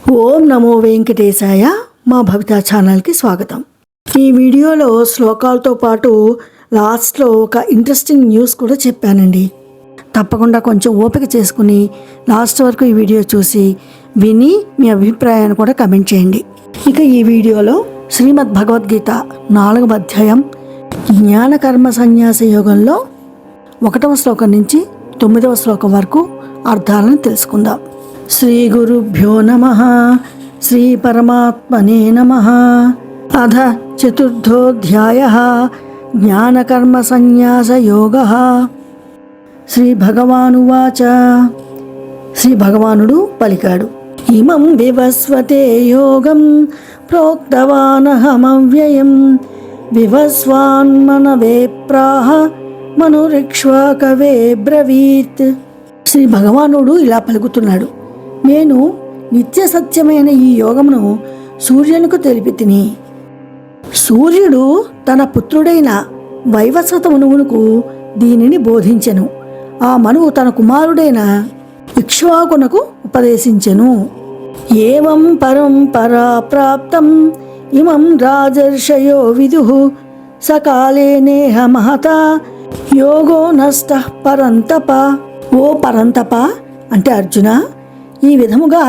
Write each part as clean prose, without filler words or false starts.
ఓం నమో వెంకటేశాయ. మా భవిత ఛానల్కి స్వాగతం. ఈ వీడియోలో శ్లోకాలతో పాటు లాస్ట్లో ఒక ఇంట్రెస్టింగ్ న్యూస్ కూడా చెప్పానండి. తప్పకుండా కొంచెం ఓపిక చేసుకుని లాస్ట్ వరకు ఈ వీడియో చూసి విని మీ అభిప్రాయాన్ని కూడా కమెంట్ చేయండి. ఇక ఈ వీడియోలో శ్రీమద్ భగవద్గీత 4వ అధ్యాయం జ్ఞాన కర్మ సన్యాస యోగంలో 1వ శ్లోకం నుంచి 9వ శ్లోకం వరకు అర్థాలను తెలుసుకుందాం. శ్రీ గురుభ్యో నమః. శ్రీ పరమాత్మనే నమః. అథ చతుర్థోధ్యాయః జ్ఞానకర్మ సన్యాస యోగః. శ్రీ భగవానువాచ. శ్రీ భగవానుడు పలికాడు, ఇమం వివస్వతే యోగం ప్రోక్తవానహమవ్యయం వివస్వాన్మనవే ప్రాహ మనురిక్ష్వాకవే బ్రవీత్. శ్రీ భగవానుడు ఇలా పలుకుతున్నాడు, నేను నిత్య సత్యమైన ఈ యోగమును సూర్యునికి తెలిపి తిని, సూర్యుడు తన పుత్రుడైన వైవస్వత మనువునకు దీనిని బోధించెను. ఆ మనువు తన కుమారుడైన ఇక్ష్వాకునకు ఉపదేశించెను. ఏవం పరంపరా ప్రాప్తం ఇమం రాజర్షయో విదుః సకాలే నేహ మహత యోగో నష్టః పరంతప. ఓ పరంతప అంటే అర్జున, ఈ విధముగా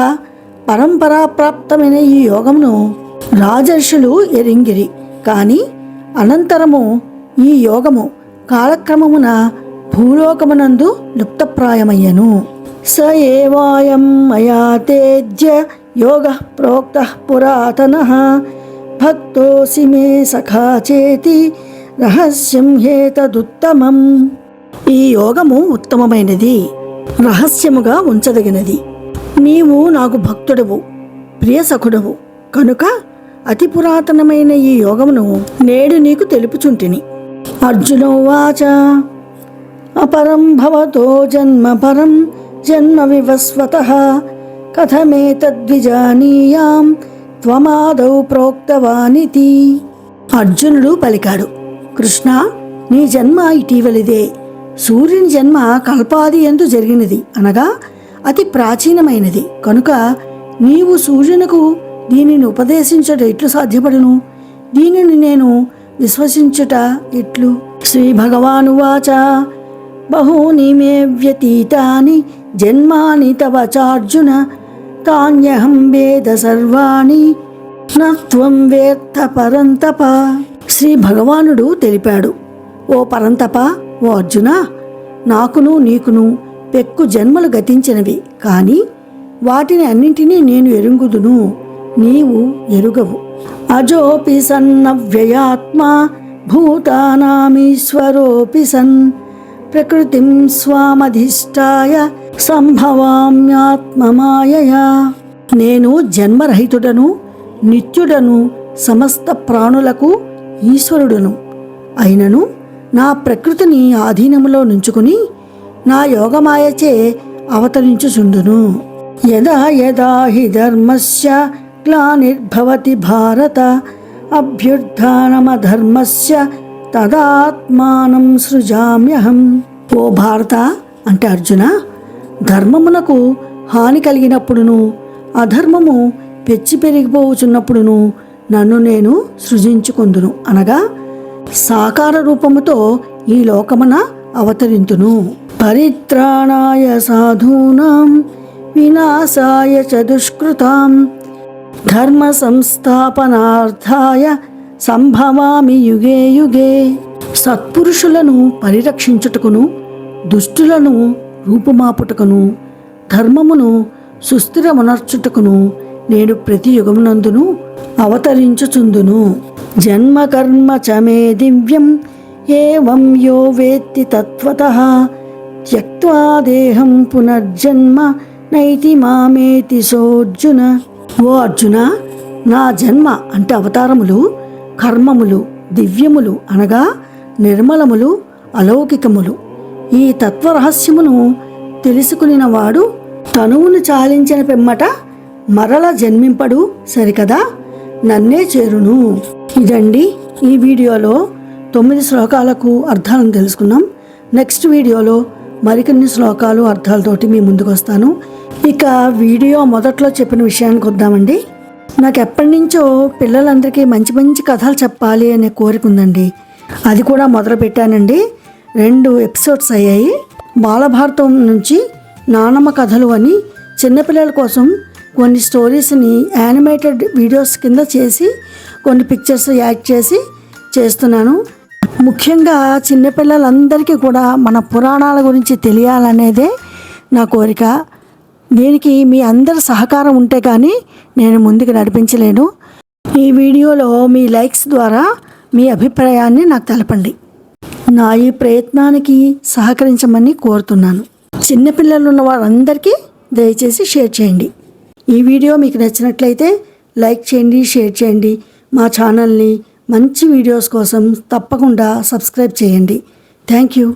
పరంపరాప్రాప్తమైన ఈ యోగమును రాజర్షులు ఎరింగిరి. కానీ అనంతరము ఈ యోగము కాలక్రమమున భూలోకమునందు లుప్తప్రాయమయ్యను. స ఏవాయం మయా తేజ్య యోగ ప్రోక్త పురాతనః భక్తోసి మే సఖా చేతి రహస్యం హేతదుత్తమం. ఈ యోగము ఉత్తమమైనది, రహస్యముగా ఉంచదగినది. నీవు నాకు భక్తుడవు, ప్రియ సఖుడవు కనుక అతి పురాతనమైన ఈ యోగమును నేడు నీకు తెలుపుచుంటిని. అర్జునోవాచ. అపరం భవతో జన్మ పరం జన్మ వివస్వతః కథమేతద్విజానీయాం త్వమాదౌ ప్రోక్తవానితి. అర్జునుడు పలికాడు, కృష్ణ, నీ జన్మ ఇటీవలిదే. సూర్యుని జన్మ కల్పాది యందు జరిగినది, అనగా అతి ప్రాచీనమైనది. కనుక నీవు సూర్యునకు దీనిని ఉపదేశించుట ఎట్లు సాధ్యపడును? దీనిని నేను విశ్వసించుట ఎట్లు? శ్రీ భగవానువాచ. బహూని మే వ్యతీతాని జన్మాని తవ చార్జున తాన్యహం వేద సర్వాణి నత్వం వేత్త పరంతప. శ్రీ భగవానుడు తెలిపాడు, ఓ పరంతప, ఓ అర్జున, నాకును నీకును పెక్కు జన్మలు గతించినవి, కానీ వాటిని అన్నింటినీ నేను ఎరుగుదును, నీవు ఎరుగవు. అజోపి సన్నవ్యయాత్మా భూతానామీశ్వరోపి సన్ ప్రకృతిం స్వామధిష్టాయ సంభవామ్యాత్మమాయయా. నేను జన్మరహితుడను, నిత్యుడను, సమస్త ప్రాణులకు ఈశ్వరుడును అయినను నా ప్రకృతిని ఆధీనములో నుంచుకుని నా యోగమాయచే అవతరించుచుండును. యదా యదా హి ధర్మస్య గ్లానిర్భవతి భారత అభ్యుత్థానమధర్మస్య తదాత్మానం సృజామ్యహం. ఓ భారత అంటే అర్జున, ధర్మమునకు హాని కలిగినప్పుడును అధర్మము పెచ్చి పెరిగిపోవుచున్నప్పుడును నన్ను నేను సృజించుకొందును, అనగా సాకార రూపముతో ఈ లోకమున అవతరింతును. పరిత్రాణాయ సాధూనాం వినాశాయ చ దుష్కృతాం ధర్మ సంస్థాపనార్థాయ సంభవామి యుగే యుగే. సత్పురుషులను పరిరక్షించుటకును, దుష్టులను రూపుమాపుటకును, ధర్మమును సుస్థిరమునర్చుటకును నేను ప్రతి యుగమునందును అవతరించుచుందును. జన్మ కర్మ చ మే దివ్యం ఏవం యో వేత్తి తత్వతః త్యక్త్వా దేహం పునర్జన్మ నైతి మామేతి సోర్జున. ఓ అర్జున, నా జన్మ అంటే అవతారములు, కర్మములు దివ్యములు, అనగా నిర్మలములు, అలౌకికములు. ఈ తత్వరహస్యమును తెలుసుకునినవాడు తనువును చాలించిన పిమ్మట మరల జన్మింపడు సరికదా, నన్నే చేరును. ఇదండి ఈ వీడియోలో 9 శ్లోకాలకు అర్థాలను తెలుసుకున్నాం. నెక్స్ట్ వీడియోలో మరికొన్ని శ్లోకాలు అర్థాలతోటి మీ ముందుకు వస్తాను. ఇక వీడియో మొదట్లో చెప్పిన విషయానికి వద్దామండి. నాకు ఎప్పటి నుంచో పిల్లలందరికీ మంచి మంచి కథలు చెప్పాలి అనే కోరిక ఉందండి. అది కూడా మొదలు పెట్టానండి. 2 ఎపిసోడ్స్ అయ్యాయి. బాలభారతం నుంచి నానమ్మ కథలు అని చిన్నపిల్లల కోసం కొన్ని స్టోరీస్ని యానిమేటెడ్ వీడియోస్ కింద చేసి కొన్ని పిక్చర్స్ యాడ్ చేసి చేస్తున్నాను. ముఖ్యంగా చిన్నపిల్లలందరికీ కూడా మన పురాణాల గురించి తెలియాలనేదే నా కోరిక. దీనికి మీ అందరి సహకారం ఉంటే కానీ నేను ముందుకు నడిపించలేను. ఈ వీడియోలో మీ లైక్స్ ద్వారా మీ అభిప్రాయాన్ని నాకు తెలపండి. నా ఈ ప్రయత్నానికి సహకరించమని కోరుతున్నాను. చిన్నపిల్లలు ఉన్న వారందరికీ దయచేసి షేర్ చేయండి. ఈ వీడియో మీకు నచ్చినట్లయితే లైక్ చేయండి, షేర్ చేయండి. మా ఛానల్ని మంచి వీడియోస్ కోసం తప్పకుండా సబ్స్క్రైబ్ చేయండి. Thank you.